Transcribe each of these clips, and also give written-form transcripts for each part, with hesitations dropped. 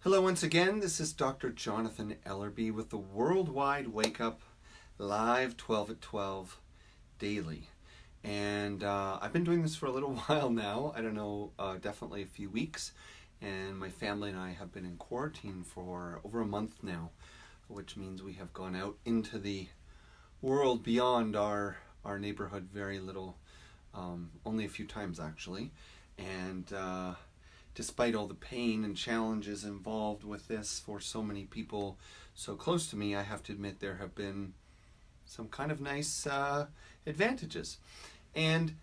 Hello once again, this is Dr. Jonathan Ellerby with the Worldwide Wake Up live 12 at 12 daily. And I've been doing this for a little while now, I don't know, definitely a few weeks. And my family and I have been in quarantine for over a month now, which means we have gone out into the world beyond our neighborhood very little, only a few times actually. And despite all the pain and challenges involved with this for so many people so close to me, I have to admit there have been some kind of nice advantages. And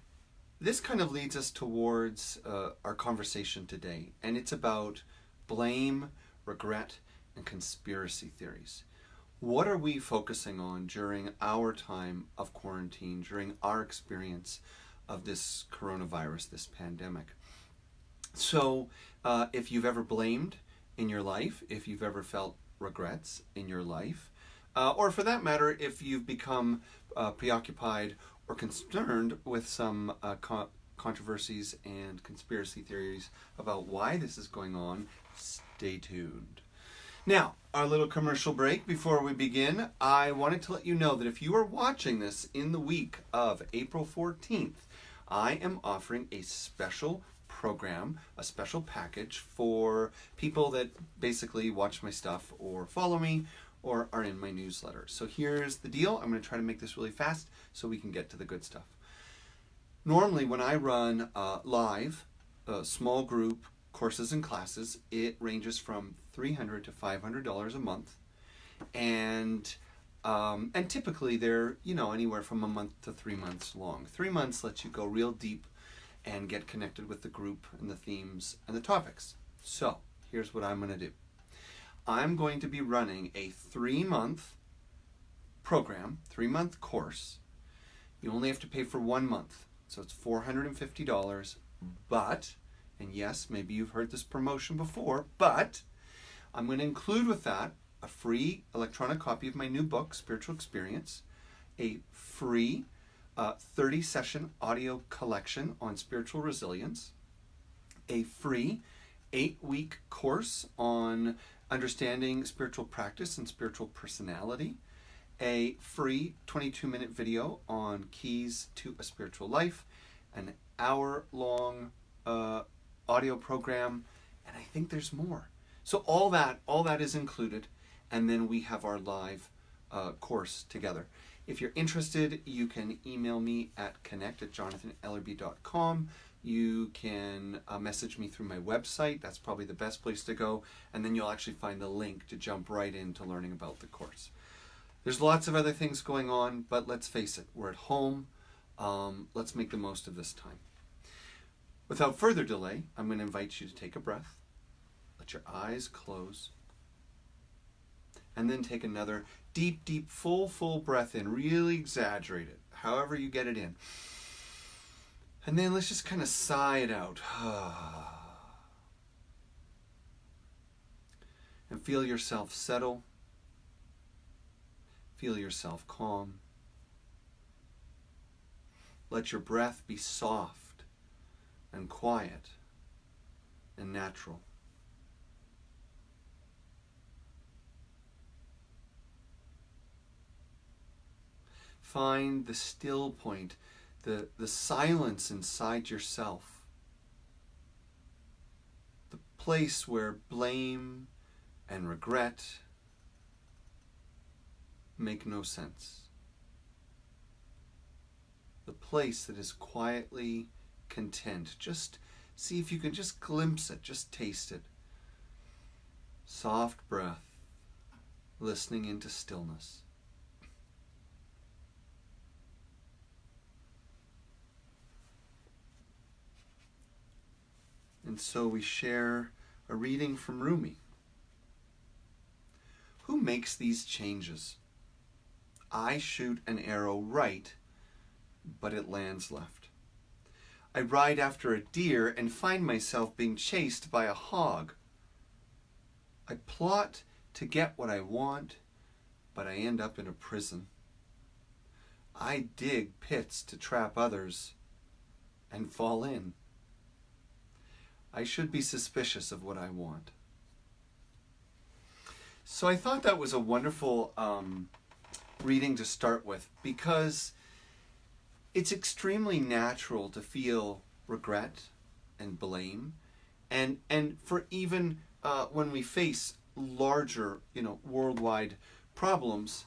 this kind of leads us towards our conversation today, and it's about blame, regret, and conspiracy theories. What are we focusing on during our time of quarantine, during our experience of this coronavirus, this pandemic? So if you've ever blamed in your life, if you've ever felt regrets in your life, or for that matter, if you've become preoccupied or concerned with some controversies and conspiracy theories about why this is going on, stay tuned. Now, our little commercial break before we begin, I wanted to let you know that if you are watching this in the week of April 14th, I am offering a special program, a special package for people that basically watch my stuff or follow me or are in my newsletter. So here's the deal. I'm going to try to make this really fast so we can get to the good stuff. Normally when I run live small group courses and classes, it ranges from $300 to $500 a month, and typically they're anywhere from a month to 3 months long. 3 months lets you go real deep and get connected with the group and the themes and the topics. So here's what I'm going to do. I'm going to be running a 3-month program, 3-month course. You only have to pay for 1 month, so it's $450. But, and yes, maybe you've heard this promotion before, but I'm going to include with that a free electronic copy of my new book, Spiritual Experience, a free 30-session audio collection on spiritual resilience, a free 8-week course on understanding spiritual practice and spiritual personality, a free 22-minute video on keys to a spiritual life, an hour-long audio program, and I think there's more. So all that is included, and then we have our live course together. If you're interested, you can email me at connect@jonathanellerby.com. You can message me through my website. That's probably the best place to go. And then you'll actually find the link to jump right into learning about the course. There's lots of other things going on, but let's face it, we're at home. Let's make the most of this time. Without further delay, I'm going to invite you to take a breath. Let your eyes close. And then take another deep, full breath in. Really exaggerate it, however you get it in. And then let's just kind of sigh it out. And feel yourself settle. Feel yourself calm. Let your breath be soft and quiet and natural. Find the still point, the silence inside yourself, the place where blame and regret make no sense, the place that is quietly content. Just see if you can just glimpse it, just taste it. Soft breath, listening into stillness. And so we share a reading from Rumi. Who makes these changes? I shoot an arrow right, but it lands left. I ride after a deer and find myself being chased by a hog. I plot to get what I want, but I end up in a prison. I dig pits to trap others and fall in. I should be suspicious of what I want. So I thought that was a wonderful reading to start with, because it's extremely natural to feel regret and blame, and for even when we face larger, worldwide problems,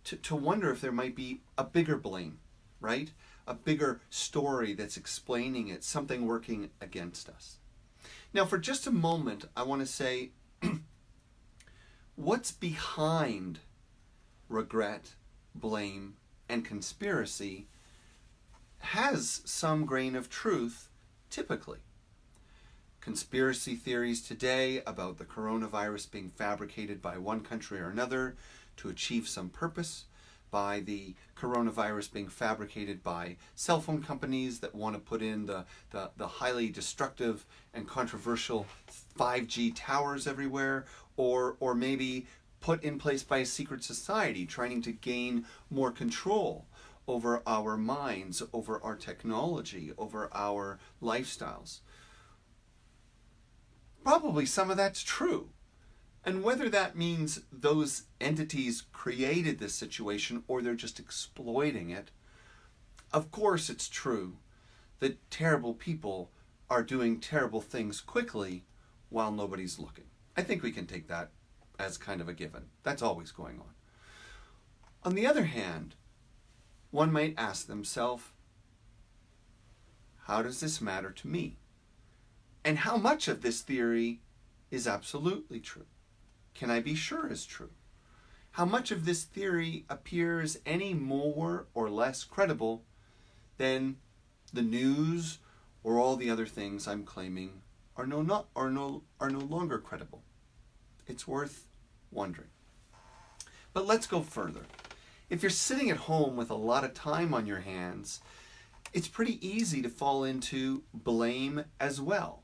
to wonder if there might be a bigger blame, right? A bigger story that's explaining it, something working against us. Now, for just a moment, I want to say what's behind regret, blame, and conspiracy has some grain of truth, typically. Conspiracy theories today about the coronavirus being fabricated by one country or another to achieve some purpose, by the coronavirus being fabricated by cell phone companies that want to put in the highly destructive and controversial 5G towers everywhere, or maybe put in place by a secret society trying to gain more control over our minds, over our technology, over our lifestyles. Probably some of that's true. And whether that means those entities created this situation or they're just exploiting it, of course it's true that terrible people are doing terrible things quickly while nobody's looking. I think we can take that as kind of a given. That's always going on. On the other hand, one might ask themselves, how does this matter to me? And how much of this theory is absolutely true? Can I be sure is true? How much of this theory appears any more or less credible than the news or all the other things I'm claiming are no longer credible? It's worth wondering. But let's go further. If you're sitting at home with a lot of time on your hands, it's pretty easy to fall into blame as well.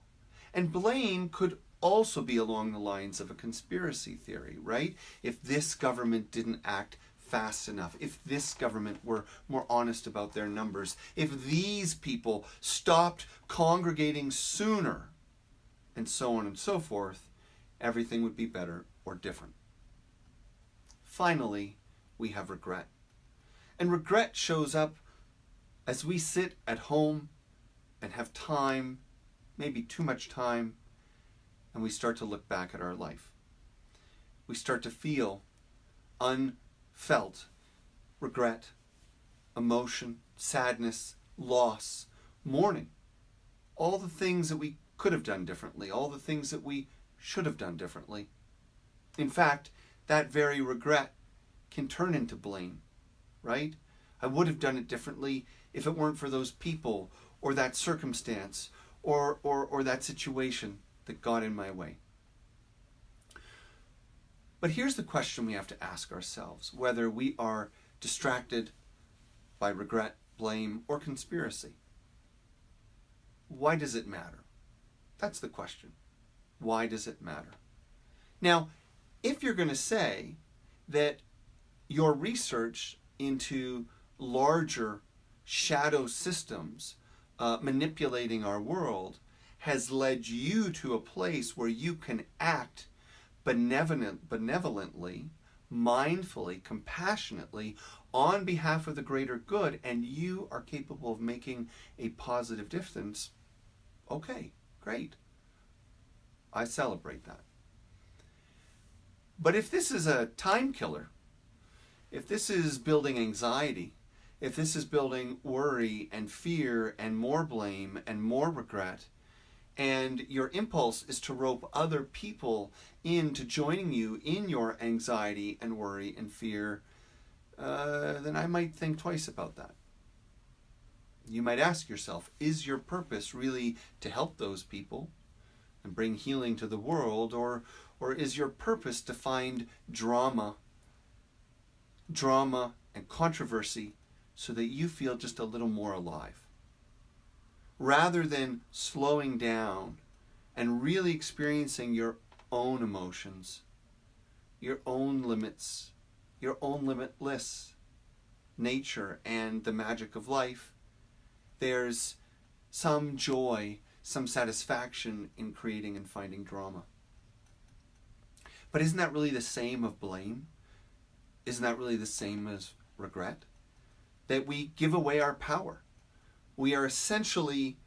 And blame could also be along the lines of a conspiracy theory, right? If this government didn't act fast enough, if this government were more honest about their numbers, if these people stopped congregating sooner, and so on and so forth, everything would be better or different. Finally, we have regret. And regret shows up as we sit at home and have time, maybe too much time, and we start to look back at our life. We start to feel unfelt regret, emotion, sadness, loss, mourning. All the things that we could have done differently, all the things that we should have done differently. In fact, that very regret can turn into blame, right? I would have done it differently if it weren't for those people or that circumstance or that situation that got in my way. But here's the question we have to ask ourselves, whether we are distracted by regret, blame, or conspiracy. Why does it matter? That's the question. Why does it matter? Now, if you're going to say that your research into larger shadow systems manipulating our world has led you to a place where you can act benevolently, mindfully, compassionately on behalf of the greater good, and you are capable of making a positive difference, okay, great. I celebrate that. But if this is a time killer, if this is building anxiety, if this is building worry and fear and more blame and more regret, and your impulse is to rope other people into joining you in your anxiety and worry and fear, then I might think twice about that. You might ask yourself, is your purpose really to help those people and bring healing to the world, or is your purpose to find drama and controversy so that you feel just a little more alive? Rather than slowing down and really experiencing your own emotions, your own limits, your own limitless nature and the magic of life, there's some joy, some satisfaction in creating and finding drama. But isn't that really the same of blame? Isn't that really the same as regret? That we give away our power. We are essentially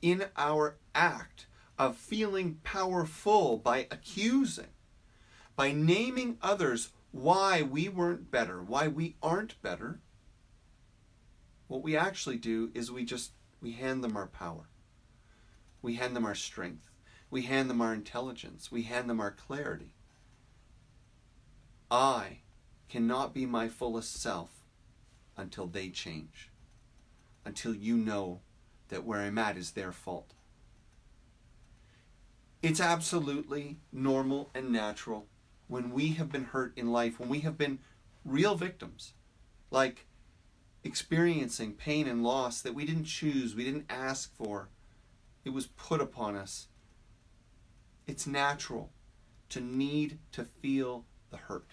in our act of feeling powerful by accusing, by naming others why we weren't better, why we aren't better. What we actually do is we hand them our power. We hand them our strength. We hand them our intelligence. We hand them our clarity. I cannot be my fullest self until they change. Until you know that where I'm at is their fault. It's absolutely normal and natural when we have been hurt in life, when we have been real victims, like experiencing pain and loss that we didn't choose, we didn't ask for. It was put upon us. It's natural to need to feel the hurt,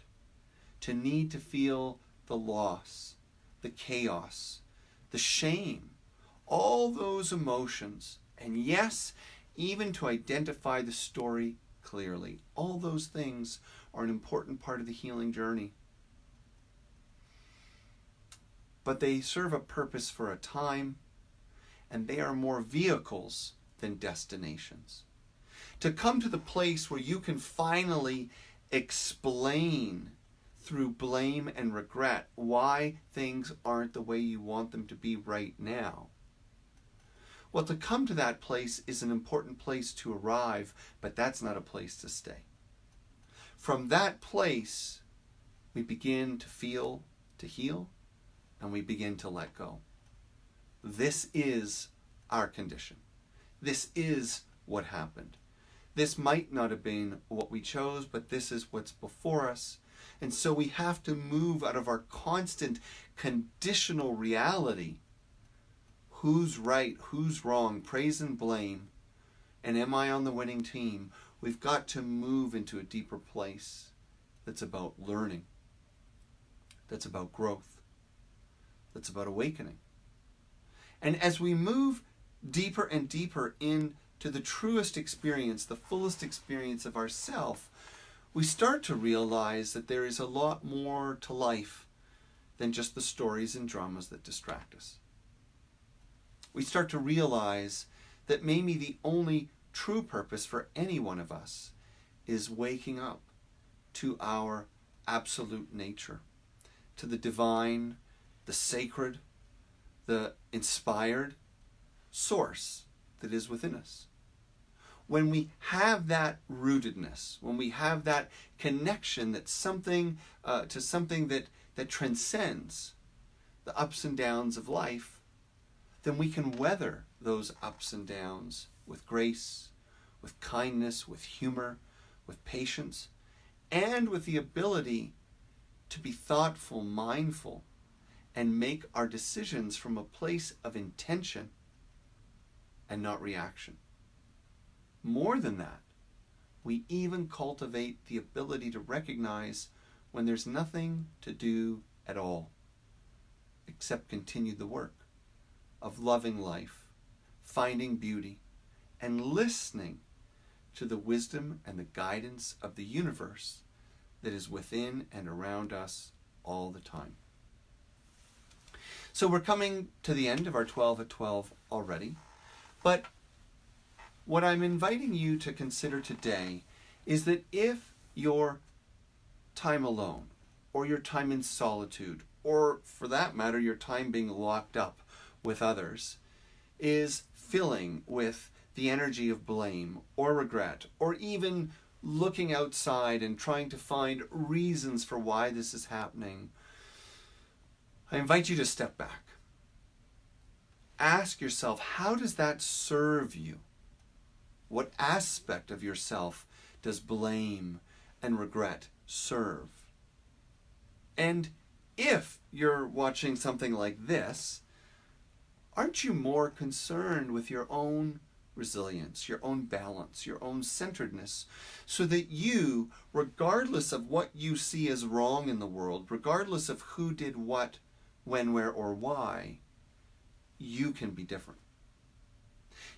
to need to feel the loss, the chaos, the shame, all those emotions, and yes, even to identify the story clearly. All those things are an important part of the healing journey. But they serve a purpose for a time, and they are more vehicles than destinations. To come to the place where you can finally explain through blame and regret why things aren't the way you want them to be right now. Well, to come to that place is an important place to arrive, but that's not a place to stay. From that place, we begin to feel, to heal, and we begin to let go. This is our condition. This is what happened. This might not have been what we chose, but this is what's before us. And so we have to move out of our constant conditional reality. Who's right? Who's wrong? Praise and blame. And am I on the winning team? We've got to move into a deeper place that's about learning, that's about growth, that's about awakening. And as we move deeper and deeper into the truest experience, the fullest experience of ourself, we start to realize that there is a lot more to life than just the stories and dramas that distract us. We start to realize that maybe the only true purpose for any one of us is waking up to our absolute nature, to the divine, the sacred, the inspired source that is within us. When we have that rootedness, when we have that connection that's something to something that transcends the ups and downs of life, then we can weather those ups and downs with grace, with kindness, with humor, with patience, and with the ability to be thoughtful, mindful, and make our decisions from a place of intention and not reaction. More than that, we even cultivate the ability to recognize when there's nothing to do at all except continue the work of loving life, finding beauty, and listening to the wisdom and the guidance of the universe that is within and around us all the time. So we're coming to the end of our 12 at 12 already, but what I'm inviting you to consider today is that if your time alone, or your time in solitude, or for that matter, your time being locked up with others, is filling with the energy of blame or regret, or even looking outside and trying to find reasons for why this is happening, I invite you to step back. Ask yourself, how does that serve you? What aspect of yourself does blame and regret serve? And if you're watching something like this, aren't you more concerned with your own resilience, your own balance, your own centeredness, so that you, regardless of what you see as wrong in the world, regardless of who did what, when, where, or why, you can be different?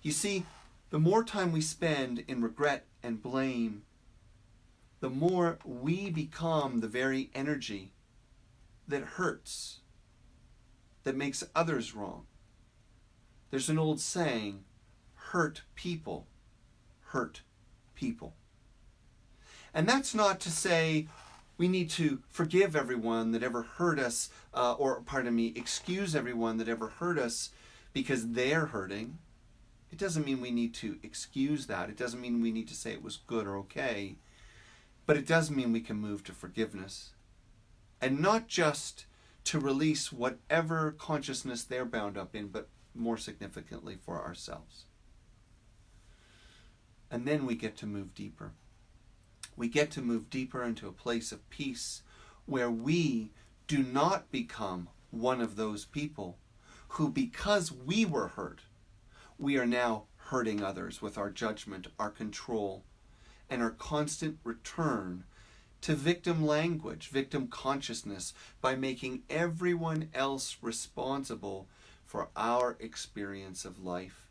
You see, the more time we spend in regret and blame, the more we become the very energy that hurts, that makes others wrong. There's an old saying, hurt people hurt people. And that's not to say we need to forgive everyone that ever hurt us, excuse everyone that ever hurt us because they're hurting. It doesn't mean we need to excuse that. It doesn't mean we need to say it was good or okay. But it does mean we can move to forgiveness. And not just to release whatever consciousness they're bound up in, but more significantly for ourselves. And then we get to move deeper. We get to move deeper into a place of peace where we do not become one of those people who, because we were hurt, we are now hurting others with our judgment, our control, and our constant return to victim language, victim consciousness, by making everyone else responsible for our experience of life.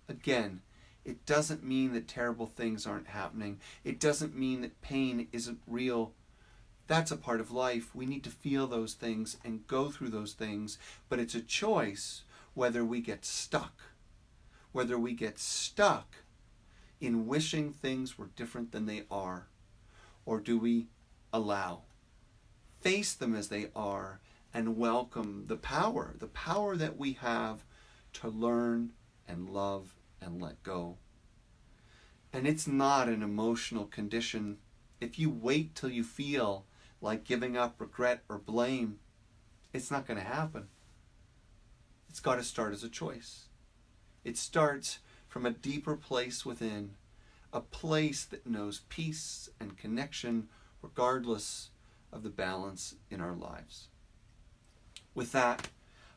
Again, it doesn't mean that terrible things aren't happening. It doesn't mean that pain isn't real. That's a part of life. We need to feel those things and go through those things, but it's a choice whether we get stuck. Whether we get stuck in wishing things were different than they are, or do we allow, face them as they are, and welcome the power that we have to learn and love and let go. And it's not an emotional condition. If you wait till you feel like giving up, regret, or blame, it's not going to happen. It's got to start as a choice. It starts from a deeper place within, a place that knows peace and connection regardless of the balance in our lives. With that,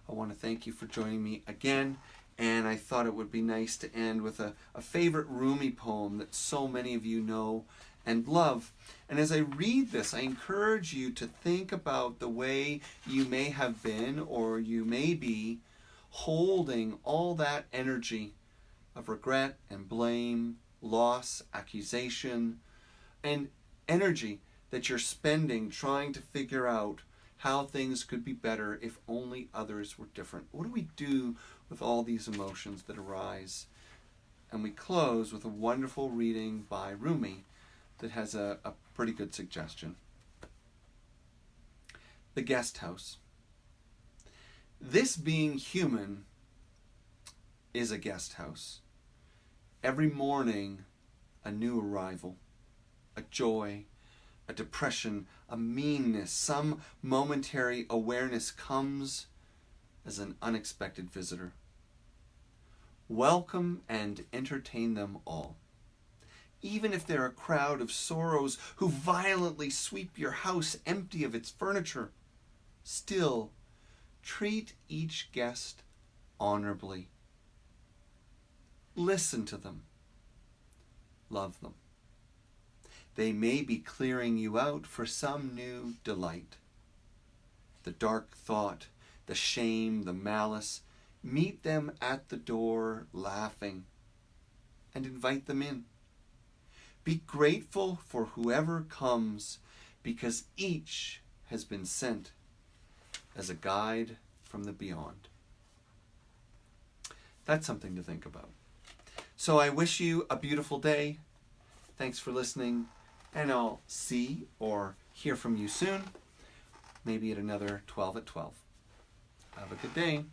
I want to thank you for joining me again, and I thought it would be nice to end with a favorite Rumi poem that so many of you know and love. And as I read this, I encourage you to think about the way you may have been or you may be holding all that energy of regret and blame, loss, accusation, and energy that you're spending trying to figure out how things could be better if only others were different. What do we do with all these emotions that arise? And we close with a wonderful reading by Rumi that has a pretty good suggestion. The Guest House. This being human is a guest house. Every morning, a new arrival, a joy, a depression, a meanness, some momentary awareness comes as an unexpected visitor. Welcome and entertain them all. Even if they're a crowd of sorrows who violently sweep your house empty of its furniture, still treat each guest honorably. Listen to them. Love them. They may be clearing you out for some new delight. The dark thought, the shame, the malice, meet them at the door laughing and invite them in. Be grateful for whoever comes because each has been sent as a guide from the beyond. That's something to think about. So I wish you a beautiful day. Thanks for listening, and I'll see or hear from you soon, maybe at another 12 at 12. Have a good day.